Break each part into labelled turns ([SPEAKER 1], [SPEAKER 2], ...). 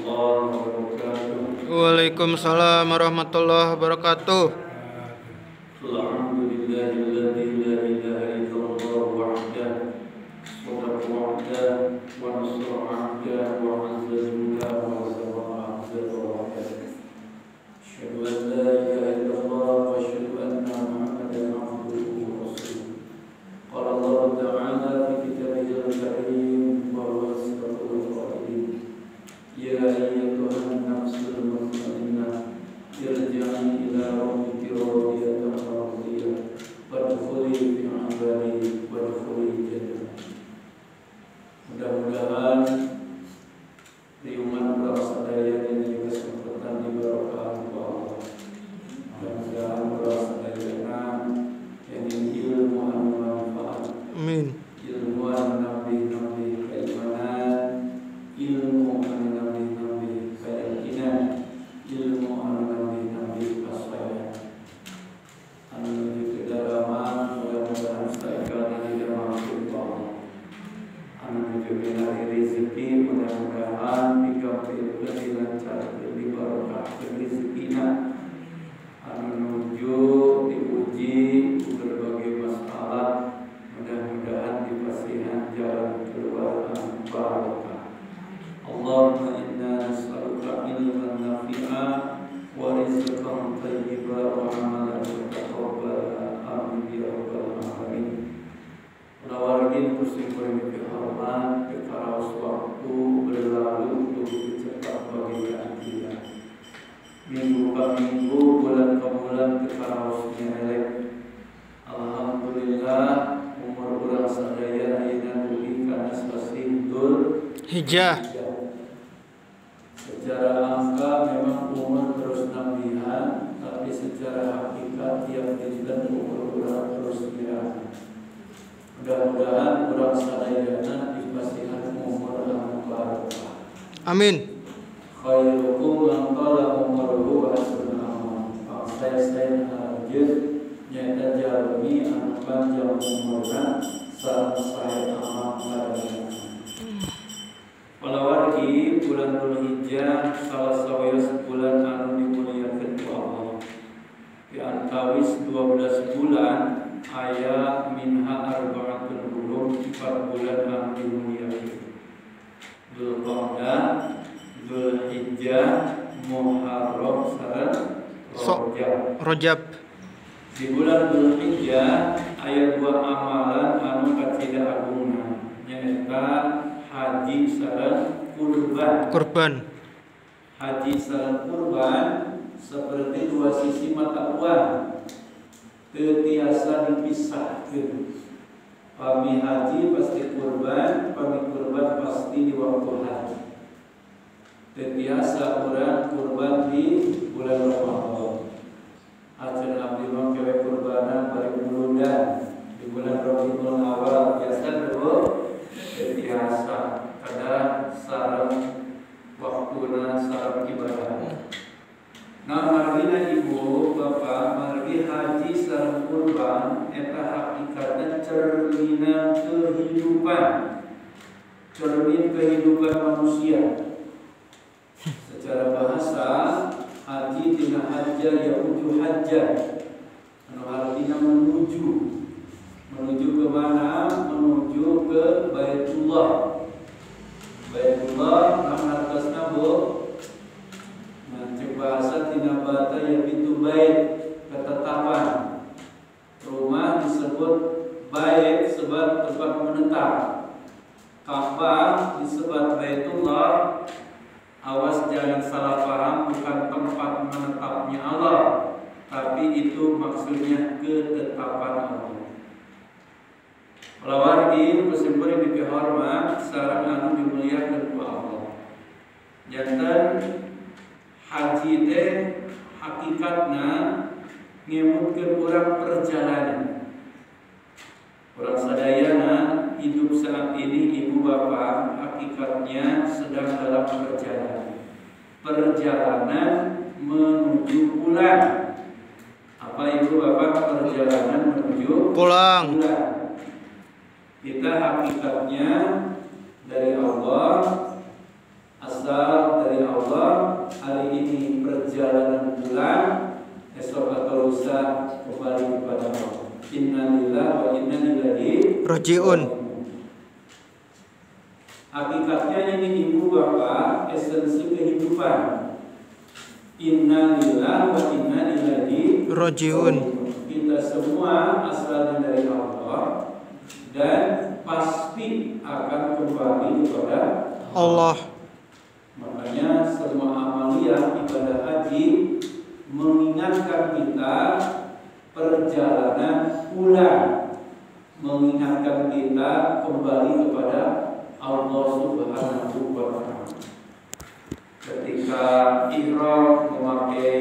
[SPEAKER 1] warahmatullahi wabarakatuh.
[SPEAKER 2] Waalaikumsalam warahmatullahi wabarakatuh.
[SPEAKER 1] Alhamdulillahilladzi la ilaha illallah wahdahu shadaqa wa'dahu wa nasara 'abdahu wa 'azza jundahu wa zawara 'abdahu wa asyhadu an la ilaha illallah wa asyhadu anna Muhammadan 'abduhu wa rasuluh. Qala Allah ta'ala fi kitabihil karim wa huwa asdaqul qa'ilin. Ya ayyatuhan nafsul mutmainnah irji'i ila rabbiki radiyatan mardiyah wadkhuli fi 'ibadi wadkhuli jannah. Mudah-mudahan di umat prasadaya ini kesempatan diberkahi Allah. Mudah-mudahan prasadayana ini ilmu anu manfaat.
[SPEAKER 2] Amin.
[SPEAKER 1] Ilmu anu nambih-nambih keimanan, ilmu anu nambih-nambih keyakinan, ilmu anu nambih-nambih kesayangan. Anu nuju ke dalaman mudah-mudahan saegalana dirahmati Allah. Anu nuju ke rezeki mudah-mudahan digampilkeun dilancarkeun dibarokahkeun rezekina. Anu nuju diuji berbagai masalah mudah-mudahan dipasihan jalan keluar anu barokah. Allahumma inna nas'aluka ilman nafi'an wa rizqan thayyiban wa amalan mutaqabbala. Amin ya rabbal alamin. Lawarin kusim bermimpi hormat kekaraos waktu berlalu begitu cepat bagi kita. Minggu ke minggu, bulan ke bulan kekaraosnya elek. Alhamdulillah umur urang sadaya ayeuna dugi kana sasi Dzul
[SPEAKER 2] Hijjah.
[SPEAKER 1] Secara angka memang umur terus nambihan, tapi secara hakikat tiap dinten umur urang terus ngira. Mudah-mudahan urang sadayana dipasihan umur anu barokah.
[SPEAKER 2] Amin.
[SPEAKER 1] Khairukum man qala umruhu wa hasunul amal. Saya harjeun nyaeta jalmi anu panjang umurna sareng sae amal badanna. Walawargi bulan Dzulhijjah salah saweus bulan anu dimuliakeun ku Allah. Di antawis 12 bulan aya minha arba'atun hurum, 4 bulan anu dimuliakeun. Dzulqa'dah, Dzulhijjah, Muharram sareng Rajab. Di bulan Dzulhijjah aya 2 amalan anu kacida agungna, nyaeta haji sareng kurban. Haji sareng kurban seperti 2 sisi mata uang, teu tiasa dipisahkeun. Pami haji pasti kurban, pami kurban pasti di waktu haji. Teu tiasa urang kurban di bulan Ramadan. Acan abdi mah kewe kurbanan bari bulan di bulan Rabiul Awal biasa dulu. Teu tiasa kada sareng waktuna sareng ibadah. Nah, margina ibu bapak, margi haji sareng kurban eta hakikatna cerminan kehidupan, cermin kehidupan manusia. Secara bahasa haji tina hajja yaudu hajja, anu artina menuju ke mana? Menuju ke Baitullah. Baitullah hartosna bu cek bahasa tina bata yabitu bait, ketetapan. Rumah disebut bait sebab tempat menetap. Ka'bah disebut Baitullah. Awas jangan salah paham, bukan tempat menetapnya Allah, tapi itu maksudnya ketetapan Allah. Lawargi kusimpuri biki hormat sareng anu dimuliakeun ku Allah. Janten haji teh hakikatna ngemutkeun urang perjalanan. Urang sadayana hidup saat ini ibu bapak hakikatnya sedang dalam perjalanan menuju pulang. Apa ibu bapak? Perjalanan menuju pulang. Kita hakikatnya dari Allah asal dari Allah. Hari ini perjalanan pulang, esok atau lusa kembali kepada Allah. Innalillahi wa inna ilaihi
[SPEAKER 2] Rajiun.
[SPEAKER 1] Hakikatnya ini ibu bapak esensi kehidupan. Innalillahi wa inna ilaihi
[SPEAKER 2] Rajiun.
[SPEAKER 1] Kita semua asalnya dari Allah dan pasti akan kembali kepada
[SPEAKER 2] Allah.
[SPEAKER 1] Makanya semua amaliyah ibadah haji mengingatkan kita perjalanan pulang, mengingatkan kita kembali kepada Allah Subhanahu wa Ta'ala. Ketika ihram memakai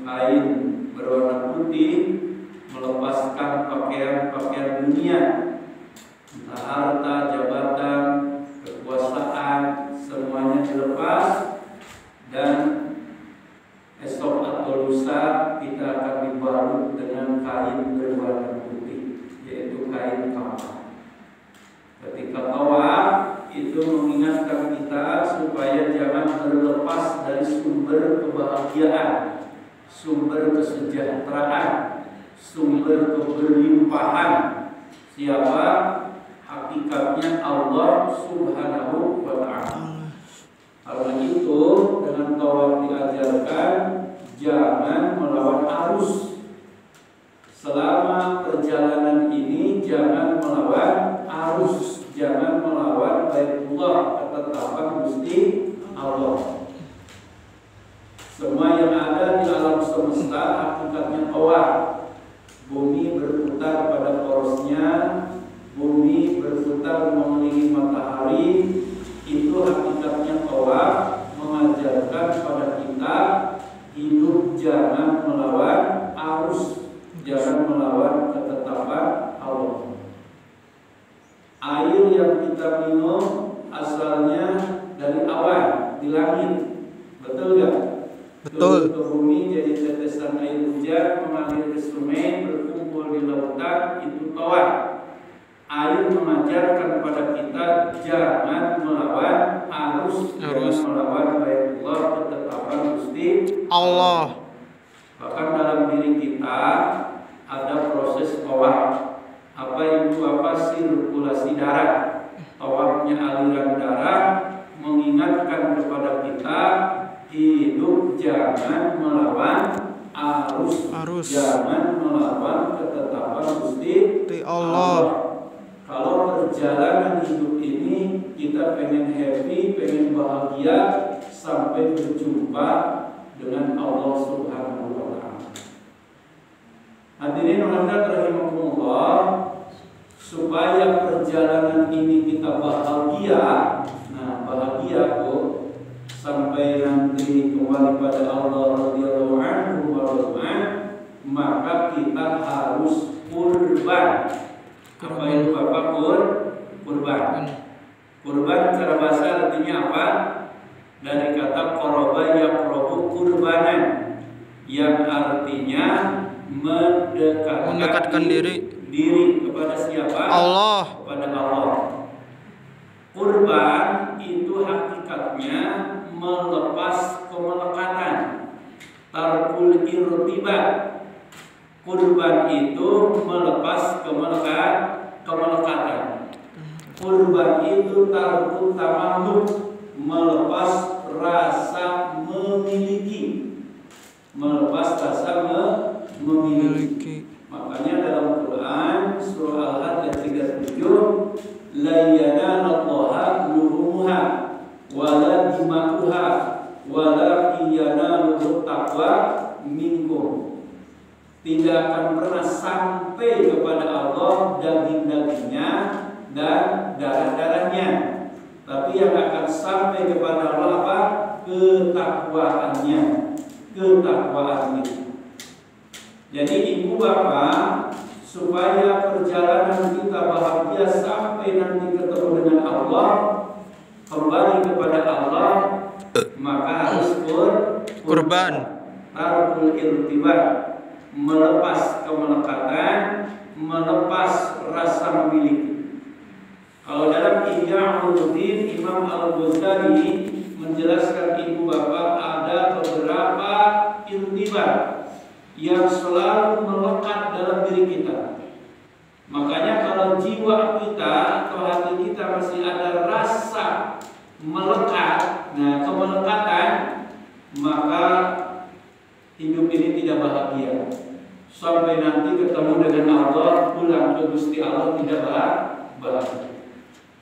[SPEAKER 1] kain berwarna putih, melepaskan pakaian-pakaian dunia, entah harta, jabatan, kekuasaan, semuanya dilepas, dan esok atau lusa kita akan dibalut dengan kain berwarna putih, yaitu kain kafan. Ketika tawaf itu mengingatkan kita supaya jangan terlepas dari sumber kebahagiaan, sumber kesejahteraan, sumber keberlimpahan. Siapa? Hakikatnya Allah Subhanahu wa Ta'ala. Karena itu dengan tawaf diajarkan jangan melawan arus. Selama perjalanan ini jangan melawan arus, jangan melawan Baitullah, ketetapan Gusti Allah. Semua yang ada di alam semesta hakikatnya tawaf. Bumi berputar pada porosnya, bumi berputar mengelilingi matahari. Itu hakikatnya tawaf, mengajarkan pada kita hidup jangan melawan arus, jangan melawan ketetapan Allah. Air yang kita minum asalnya dari awan di langit, betul gak?
[SPEAKER 2] Betul.
[SPEAKER 1] Turun ke bumi jadi tetesan air hujan mengalir ke sungai, berkumpul di lautan, itu tawaf. Air mengajarkan pada kita jangan melawan arus. Jangan melawan Baitullah, ketetapan Gusti
[SPEAKER 2] Allah.
[SPEAKER 1] Bahkan dalam diri kita ada proses tawaf. Apa itu? Apa? Sirkulasi darah. Tawafnya aliran darah mengingatkan kepada kita hidup jangan melawan arus. Jangan melawan ketetapan Gusti Allah. Kalau perjalanan hidup ini kita pengen happy, pengen bahagia sampai berjumpa dengan Allah Subhanahu wa Ta'ala. Hadirin rahimakumullah, supaya perjalanan ini kita bahagia. Nah, bahagia kok sampai nanti kembali pada Allah radhiyallahu anhu wa radwan, maka kita harus kurban. Apa itu Bapak? Kurban. Kurban secara bahasa artinya apa? Dari kata qoroba yaqrobu kurbanan, yang artinya mendekatkan diri kepada siapa? Allah. Kepada Allah. Kurban itu hakikatnya melepas kemelekatan, tarkul irtibat. Kurban itu melepas kemelekatan. Kurban itu tarkul tamalluk, melepas rasa memiliki. Melepas rasa memiliki. Makanya dalam Quran surah Al-Hajj ayat 37, la yanalallaha luhumuha wala dima'uha walakin yanaluhu taqwa minkum. Tidak akan pernah sampai kepada Allah daging-dagingnya dan darah-darahnya, tapi yang akan sampai kepada Allah apa? Ketakwaannya. Jadi ibu bapak, supaya perjalanan kita bahagia sampai nanti ketemu dengan Allah, kembali kepada Allah, maka harus kurban. Tarkul irtibat, melepas kemelekatan, melepas rasa memiliki. Kalau dalam Ihya Ulumuddin, Imam Al-Ghazali menjelaskan diri kita. Makanya kalau jiwa kita atau hati kita masih ada rasa melekat, nah kemelekatan, maka hidup ini tidak bahagia. Sampai nanti ketemu dengan Allah, pulang ke Gusti Allah tidak bahagia.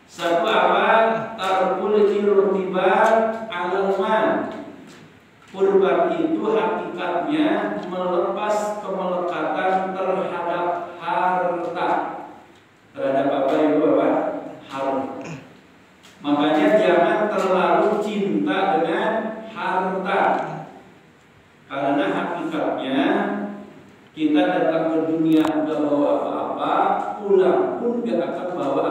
[SPEAKER 1] Satu apa? Tarkul irtibat alal mal. Kurban itu hakikatnya melepas kemelekatan terhadap harta. Terhadap apa itu Bapak? Harta. Makanya jangan terlalu cinta dengan harta. Karena hakikatnya kita datang ke dunia gak bawa apa-apa, pulang pun gak akan bawa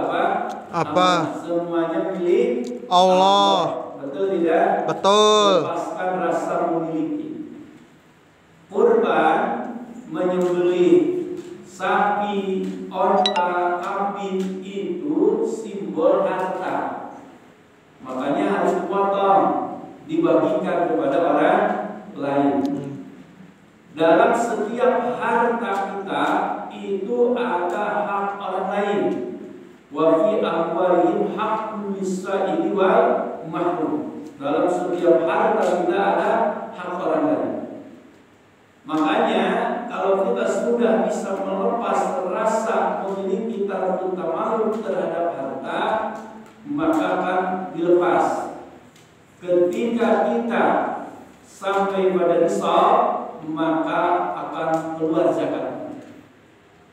[SPEAKER 1] apa. Semuanya milik Allah. Betul tidak?
[SPEAKER 2] Betul.
[SPEAKER 1] Lepaskan rasa memiliki. Kurban menyembelih sapi, onta, kambing itu simbol harta. Makanya harus dipotong, dibagikan kepada orang lain. Dalam setiap harta kita itu ada hak orang lain. Wa fi amwalihim haqqun lis-sa'ili wal mahrum. Dalam setiap harta kita ada hak orang lain. Makanya kalau kita sudah bisa melepas rasa memiliki tarafut tamaluk terhadap harta, maka akan dilepas. Ketika kita sampai pada nisab, maka akan keluar zakat.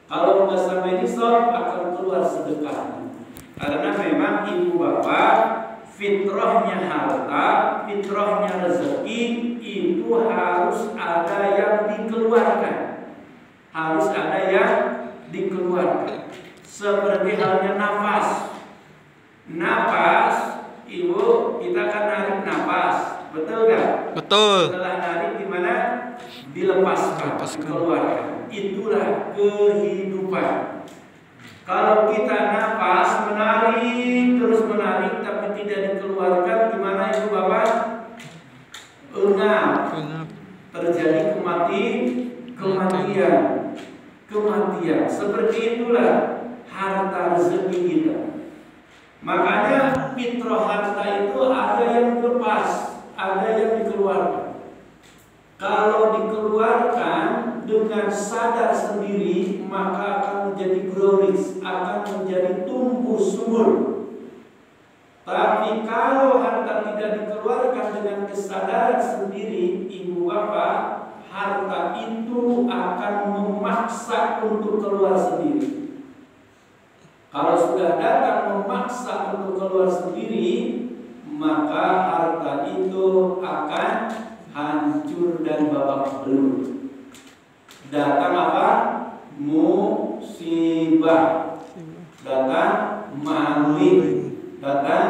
[SPEAKER 1] Kalau nggak sampai nisab, akan keluar sedekah. Karena memang ibu bapak fitrahnya harta, fitrahnya rezeki itu harus ada yang dikeluarkan. Harus ada yang dikeluarkan. Seperti halnya nafas. Nafas, ibu kita kan narik nafas, betul nggak?
[SPEAKER 2] Betul.
[SPEAKER 1] Setelah narik gimana? Dilepaskan, dikeluarkan. Itulah kehidupan. Kalau kita nafas menarik terus menarik tapi tidak dikeluarkan, gimana itu Bapak? Engap. Terjadi kematian. Seperti itulah harta rezeki kita. Makanya fitrah harta itu ada yang dilepas, ada yang dikeluarkan. Kalau dikeluarkan dengan sadar sendiri, maka akan menjadi glorious, akan menjadi tumbuh subur. Tapi kalau harta tidak dikeluarkan dengan kesadaran sendiri, ibu bapak, harta itu akan memaksa untuk keluar sendiri. Kalau sudah datang memaksa untuk keluar sendiri, maka harta itu akan hancur dan babak belur. Datang apa? Musibah. Datang maling. Datang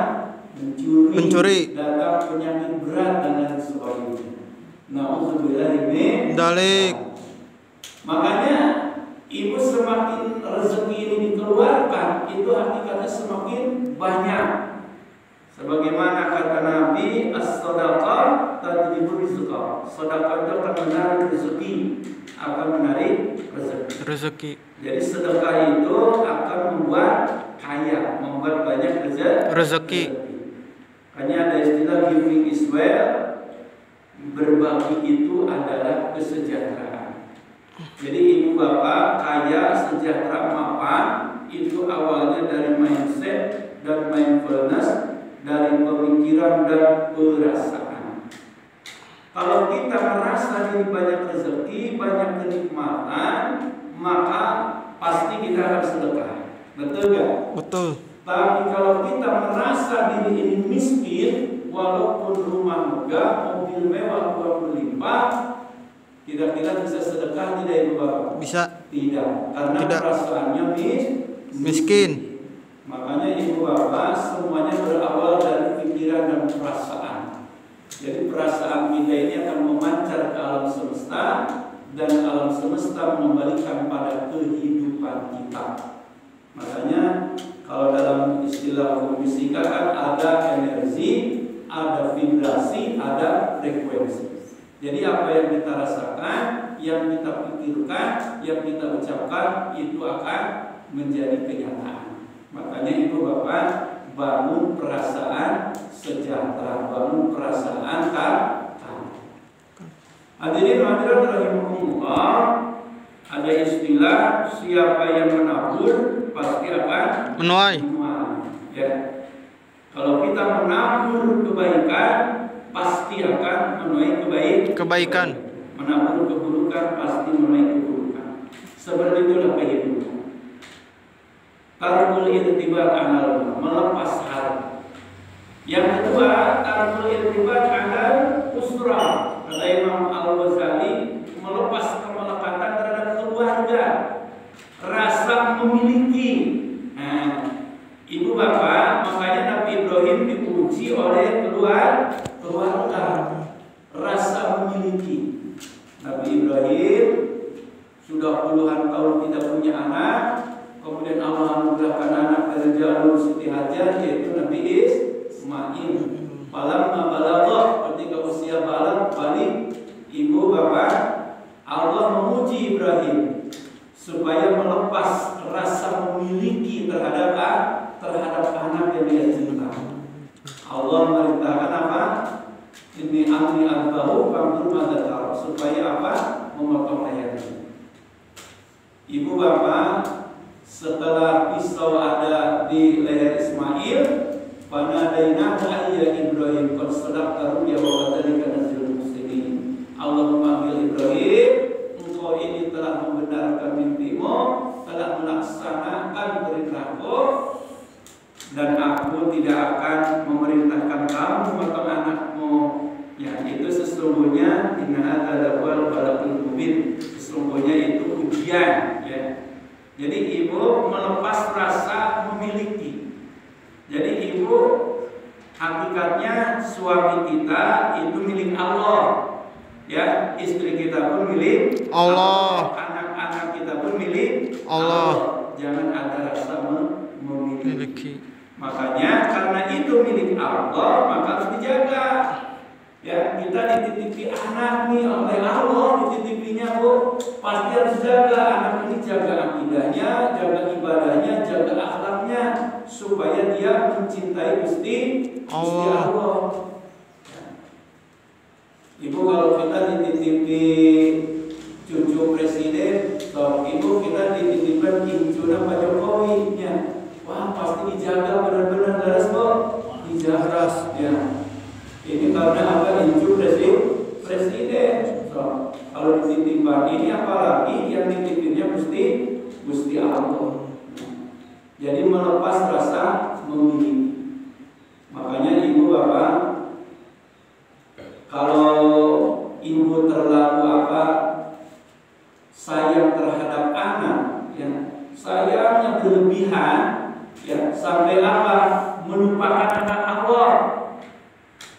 [SPEAKER 1] mencuri. Datang penyakit berat dan lain sebagainya. Nauzubillah min dzalik. Makanya ibu semakin rezeki ini dikeluarkan, itu hakikatnya semakin banyak. Sebagaimana kata Nabi, as-sadaqah tajlibur rizqa. Sedekah itu akan menarik rezeki, Jadi sedekah itu akan membuat kaya, membuat banyak rezeki. Hanya ada istilah giving is well, berbagi itu adalah kesejahteraan. Jadi ibu bapak kaya, sejahtera, mapan, itu awalnya dari mindset dan mindfulness, dari pemikiran dan perasaan. Kalau kita merasa diri banyak rezeki, banyak kenikmatan, maka pasti kita akan sedekah. Betul gak?
[SPEAKER 2] Betul.
[SPEAKER 1] Tapi kalau kita merasa diri ini miskin, walaupun rumah megah, mobil mewah, uang berlimpah, kira-kira bisa sedekah tidak ibu bapak? Bisa. Tidak, karena perasaannya miskin. Makanya ibu bapak semuanya berawal dari pikiran dan perasaan. Jadi perasaan kita ini akan memancar ke alam semesta, dan alam semesta mengembalikan pada kehidupan kita. Makanya kalau dalam istilah hukum fisika kan ada energi, ada vibrasi, ada frekuensi. Jadi apa yang kita rasakan yang kita pikirkan, yang kita ucapkan itu akan menjadi kenyataan. Makanya Ibu Bapak, bangun perasaan sejahtera, bangun perasaan hadirin hadirat rahimakumullah. Ada istilah siapa yang menabur pasti akan
[SPEAKER 2] Menuai.
[SPEAKER 1] Ya. Kalau kita menabur kebaikan pasti akan menuai
[SPEAKER 2] Kebaikan.
[SPEAKER 1] Menabur keburukan pasti menuai keburukan. Seperti itulah kehidupan. Tarkul irtibat anal, melepas hal. Yang kedua, tarkul irtibat anal usra. Kata Imam Al-Ghazali, melepas kemelekatan terhadap keluarga, rasa memiliki. Nah, Ibu Bapak, makanya Nabi Ibrahim diuji oleh keluarga, rasa memiliki. Nabi Ibrahim sudah puluhan tahun tidak punya anak, kemudian Allah anugerahkan anak dari jalur Siti Hajar, yaitu Nabi Ismail. Falamma balagha, ketika usia balik, Ibu Bapak, Allah menguji Ibrahim supaya melepas rasa memiliki terhadap anak yang dia cinta. Allah merintahkan apa? Ini amri al-bahu famdur madatar, supaya apa? Memotong lehernya. Ibu Bapak, setelah pisau ada di leher Ismail, panadainahu ayya Ibrahim qad sadaqta ru'ya wa kadzalika nazilul muslimin. Allah memanggil Ibrahim, engkau ini telah membenarkan mimpimu, telah melaksanakan perintahku, dan aku tidak akan memerintahkan kamu memotong anakmu. Ya, itu sesungguhnya inna hadzal balaqul mubin. Sesungguhnya itu ujian, ya. Jadi ibu melepas rasa memiliki. Jadi ibu, hakikatnya suami kita itu milik Allah. Ya, istri kita pun milik
[SPEAKER 2] Allah.
[SPEAKER 1] Anak-anak kita pun milik
[SPEAKER 2] Allah.
[SPEAKER 1] Jangan ada rasa memiliki.
[SPEAKER 2] Miliki.
[SPEAKER 1] Makanya karena itu milik Allah, maka harus dijaga. Ya, kita dititipi anak nih oleh Allah, dititipinya Bu, pasti harus jaga anak ini, jaga akidahnya, jaga ibadahnya, jaga akhlaknya, supaya dia mencintai Gusti Allah. Ibu, kalau kita dititipi cucu presiden, kalau ibu kita dititipkan cucunya Pak Jokowi, ya, wah pasti dijaga benar-benar daras Bu, dijaga ya. Ini karena apa? Incu presiden. So, kalau dititipkan ini apalagi yang dititipnya Gusti Allah. Jadi melepas rasa memiliki. Makanya Ibu Bapak, kalau ibu terlalu apa? Sayang terhadap anak, ya, sayang yang berlebihan, ya, sampai apa? Melupakan anak Allah.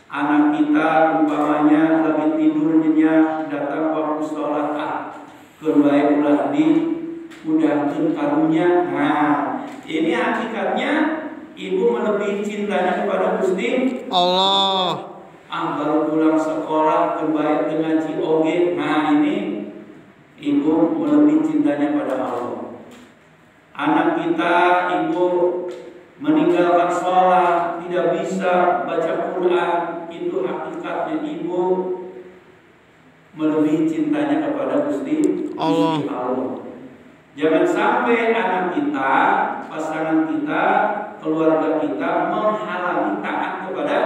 [SPEAKER 1] Anak kita umpamanya lagi tidur nyenyak, datang waktu sholat, kebaik ulah di udah karunya. Nah, ini hakikatnya ibu melebihi cintanya kepada Gusti
[SPEAKER 2] Allah.
[SPEAKER 1] Baru pulang sekolah, kebaik ngaji oge. Nah, ini ibu melebihi cintanya pada Allah. Anak kita, ibu meninggalkan sholat, tidak bisa baca Quran, itu hakikatnya ibu melebihi cintanya kepada Gusti Allah. Jangan sampai anak kita, pasangan kita, keluarga kita menghalangi taat kepada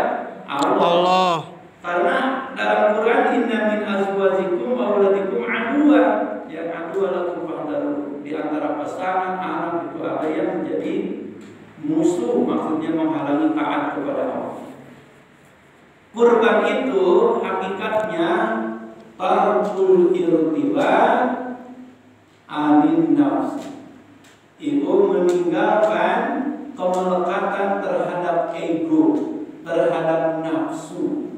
[SPEAKER 1] Allah. Karena dalam Quran, inna min azwajikum wa auladikum aduwa, ya, aduwa lakum fahdharu. Di antara pasangan anak itu ada yang menjadi musuh, maksudnya menghalangi taat kepada Allah. Kurban itu hakikatnya tarkul irtibat anin nafs. Ibu meninggalkan kemelekatan terhadap ego, terhadap nafsu.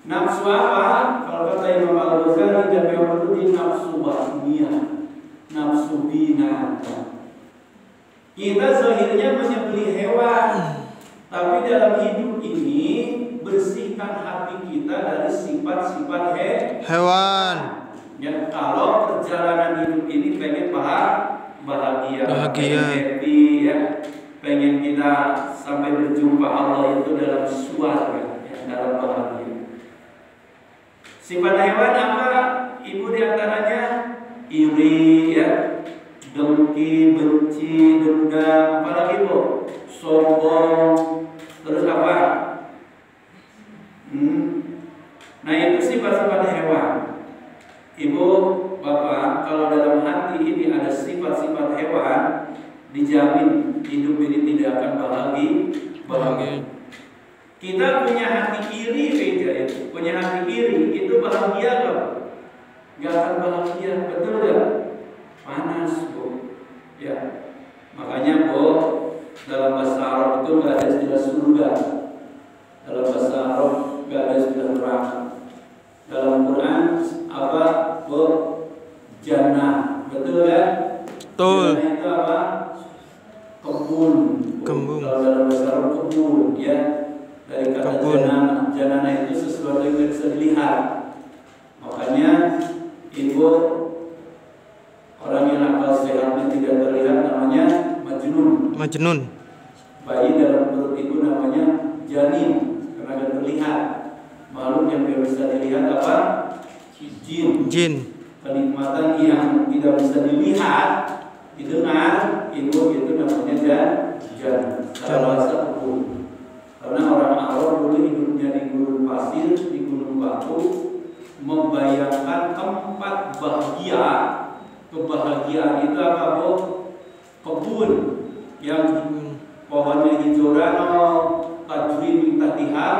[SPEAKER 1] Nafsu apa? Kalau kata Imam Al-Ghazali dan Imam Al-Ghazali, nafsu wahmiyah, nafsu binatang. Kita zahirnya menyembelih hewan, tapi dalam hidup ini bersihkan hati kita dari sifat-sifat hewan. Ya, kalau perjalanan hidup ini pengen bahagia, pengen happy, ya, pengen kita sampai berjumpa Allah itu dalam surga, ya, dalam bahagia. Sifat hewan apa? Ibu diantaranya iri, ya, dengki, benci, dendam, apalagi bu, sombong, terus apa? Nah itu sifat-sifat hewan. Ibu, bapak, kalau dalam hati ini ada sifat-sifat hewan, dijamin hidup ini tidak akan bahagia. Kita punya hati iri, punya hati iri itu bahagia loh? Gak akan bahagia, betul gak? Panas bu, ya. Makanya bu, dalam bahasa Arab itu gak ada istilah surga. Dalam bahasa Arab gak ada istilah neraka. Dalam Quran apa bu? Jannah, betul kan?
[SPEAKER 2] Betul.
[SPEAKER 1] Jannah itu apa? Kebun.
[SPEAKER 2] Kebun.
[SPEAKER 1] Kalau dalam bahasa Arab kebun, ya. Dari kata jannah, jannah itu sesuatu yang bisa dilihat. Makanya ibu, orang yang akal sehatnya tidak terlihat namanya majnun.
[SPEAKER 2] Majnun.
[SPEAKER 1] Bayi dalam perut ibu namanya janin karena tidak terlihat. Makhluk yang tidak bisa dilihat apa? Jin. Kenikmatan yang tidak bisa dilihat, didengar, ibu itu namanya jan. Kalau bahasa hukum. Karena orang Arab dulu hidupnya di gurun pasir, di gunung batu, membayangkan tempat bahagia. Kebahagiaan itu apa bu? Kebun yang pohonnya hijau rano, tajwid minta tihar,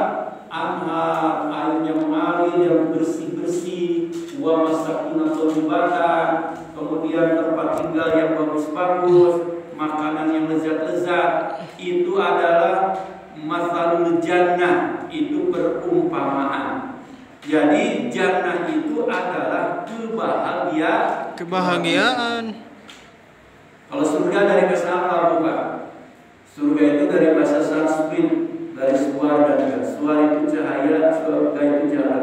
[SPEAKER 1] anhar, airnya mengalir yang bersih-bersih, wa masakin atau ibatan, kemudian tempat tinggal yang bagus-bagus, makanan yang lezat-lezat. Itu adalah masalul jannah, itu perumpamaan. Jadi jannah itu adalah kebahagiaan. Kalau surga dari bahasa apa bukan? Surga itu dari bahasa Sanskrit, dari suara dan suara itu cahaya, surga itu jalan.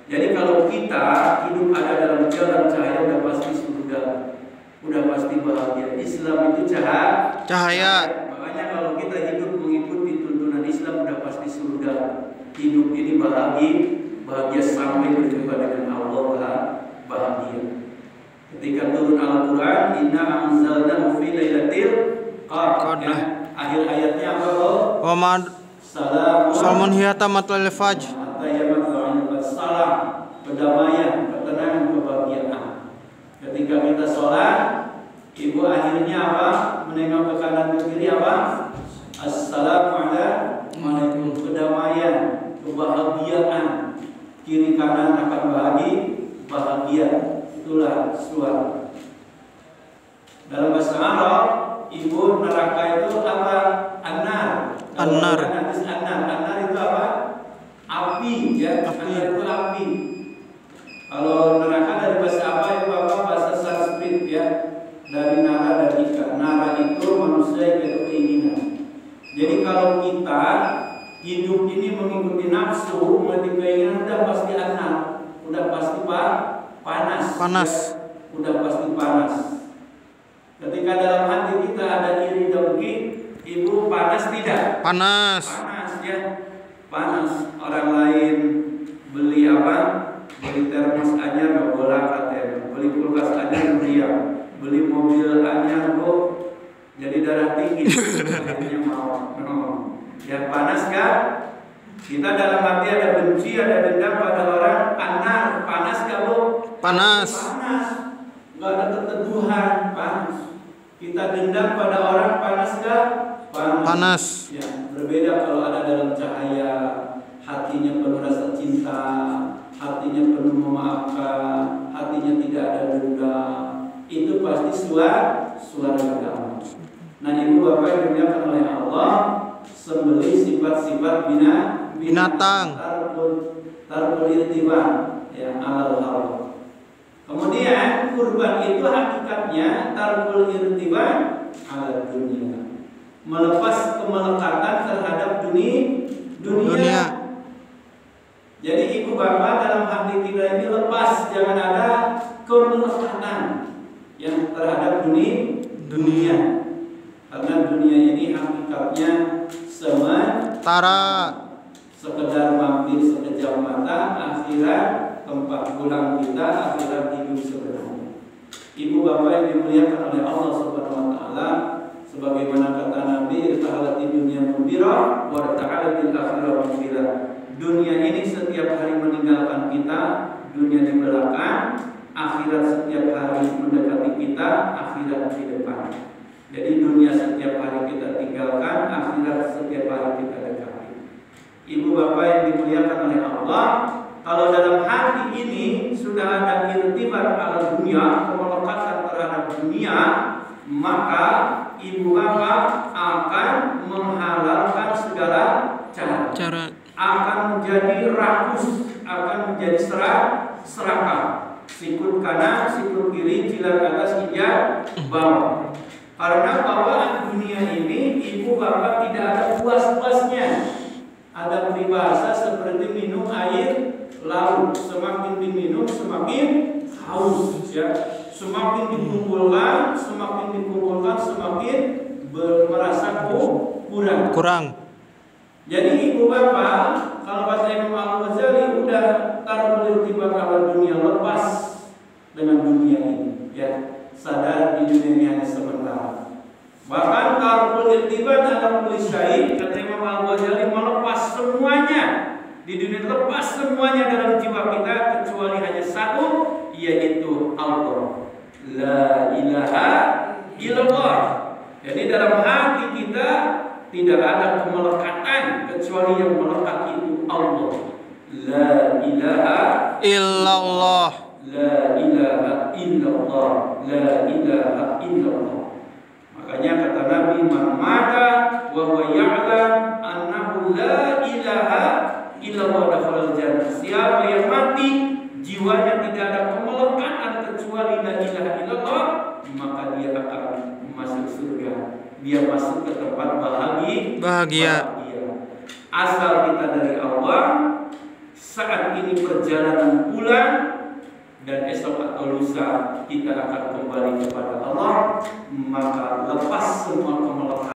[SPEAKER 1] Jadi kalau kita hidup ada dalam jalan cahaya, udah pasti surga, udah pasti bahagia. Islam itu cahaya. Makanya kalau kita hidup mengikuti tuntunan Islam, udah pasti surga. Hidup ini bahagia sampai berjumpa dengan Allah, bahagia. Ketika turun Al-Quran, inna anzalnahu fi lailatul qadr. Akhir ayatnya apa?
[SPEAKER 2] Wa ma salamun hiya tamatul fajr.
[SPEAKER 1] Salam, kedamaian, ketenangan, kebahagiaan. Ketika kita sholat, ibu akhirnya apa? Menengok ke kanan ke kiri apa? Assalamualaikum, kedamaian, kebahagiaan. Kiri kanan akan bahagia. Itulah suara. Dalam bahasa Arab, ibu neraka itu apa? Annar. Annar itu apa? Api, ya. Annar itu api. Kalau neraka dari bahasa apa? Itu apa? Bahasa Sanskrit, ya. Dari nara dan ika. Nara itu manusia yang keinginan. Jadi kalau kita hidup ini mengikuti nafsu, mengikuti keinginan, udah pasti annar, udah pasti panas. Ya? Udah pasti panas. Ketika dalam hati kita ada iri dengki, ibu panas tidak? Panas, ya. Panas. Orang lain beli apa? Beli termos anyar nggak boleh katanya. Beli kulkas anyar meriah. Beli mobil anyar kok jadi darah tinggi. Akhirnya mau. Ya panas kan? Kita dalam hati ada benci, ada dendam pada orang. Panas gak bu? Panas. Gak ada keteduhan, panas. Kita dendam pada orang, panas gak? Panas. Ya, berbeda kalau ada dalam cahaya, hatinya penuh rasa cinta, hatinya penuh memaafkan, hatinya tidak ada dendam. Itu pasti suara agama. Nah ibu bapak yang dimuliakan oleh Allah, sembelih sifat-sifat binatang, tarkul irtiban, ya, alal hawa. Kemudian kurban itu hakikatnya tarkul irtiban ala dunia, melepas kemelekatan terhadap dunia. Jadi ibu ibu bapak dalam hati kita ini lepas, jangan ada kemelekatan yang terhadap dunia. Karena dunia ini hakikatnya sementara, sekedar mampir sekejap mata. Akhirat tempat pulang kita, akhirat hidup sebenarnya. Ibu bapak yang dimuliakan oleh Allah Subhanahu wa taala, sebagaimana kata Nabi, "Ta'ala di dunia mumbira wa ta'ala bil akhirah mumbira." Dunia ini setiap hari meninggalkan kita, dunia di belakang, akhirat setiap hari mendekati kita, akhirat di depan. Jadi dunia setiap hari kita tinggalkan, akhirat setiap hari kita dekati. Ibu bapak yang dimuliakan oleh Allah, kalau dalam hati ini sudah ada irtibat ala dunia, kemelekatan terhadap dunia, maka ibu bapak akan menghalalkan segala cara, akan menjadi rakus, akan menjadi serakah, sikut kanan, sikut kiri, jilat atas, injak bawah. Karena bawaan dunia ini ibu bapak tidak ada puas-puasnya. Ada peribahasa seperti minum air laut, semakin diminum semakin haus, ya. Semakin dikumpulkan, semakin merasa kurang. Jadi ibu bapak, kalau kata Imam Al-Ghazali, udah taruh tiba kalau dunia, lepas dengan dunia ini, ya. Sadar di dunia ini hanya sementara. Bahkan tarul irtibat ala kulli syai, kata Imam Al-Ghazali, melepas semuanya di dunia, lepas semuanya dalam jiwa kita kecuali hanya satu, yaitu Allah. La ilaha illallah. Jadi dalam hati kita tidak ada kemelekatan kecuali yang melekat itu Allah. La ilaha
[SPEAKER 2] illallah.
[SPEAKER 1] La ilaha illallah. La ilaha illallah. Makanya kata Nabi, "Man mata wa huwa ya'lam annahu la ilaha illallah dakhalal jannah." Siapa yang mati jiwanya tidak ada kemelekatan kecuali la ilaha illallah, maka dia akan masuk surga. Dia masuk ke tempat bahagia. Asal kita dari Allah, saat ini perjalanan pulang, dan esok atau lusa kita akan kembali kepada Allah, maka lepas semua kemelekatan.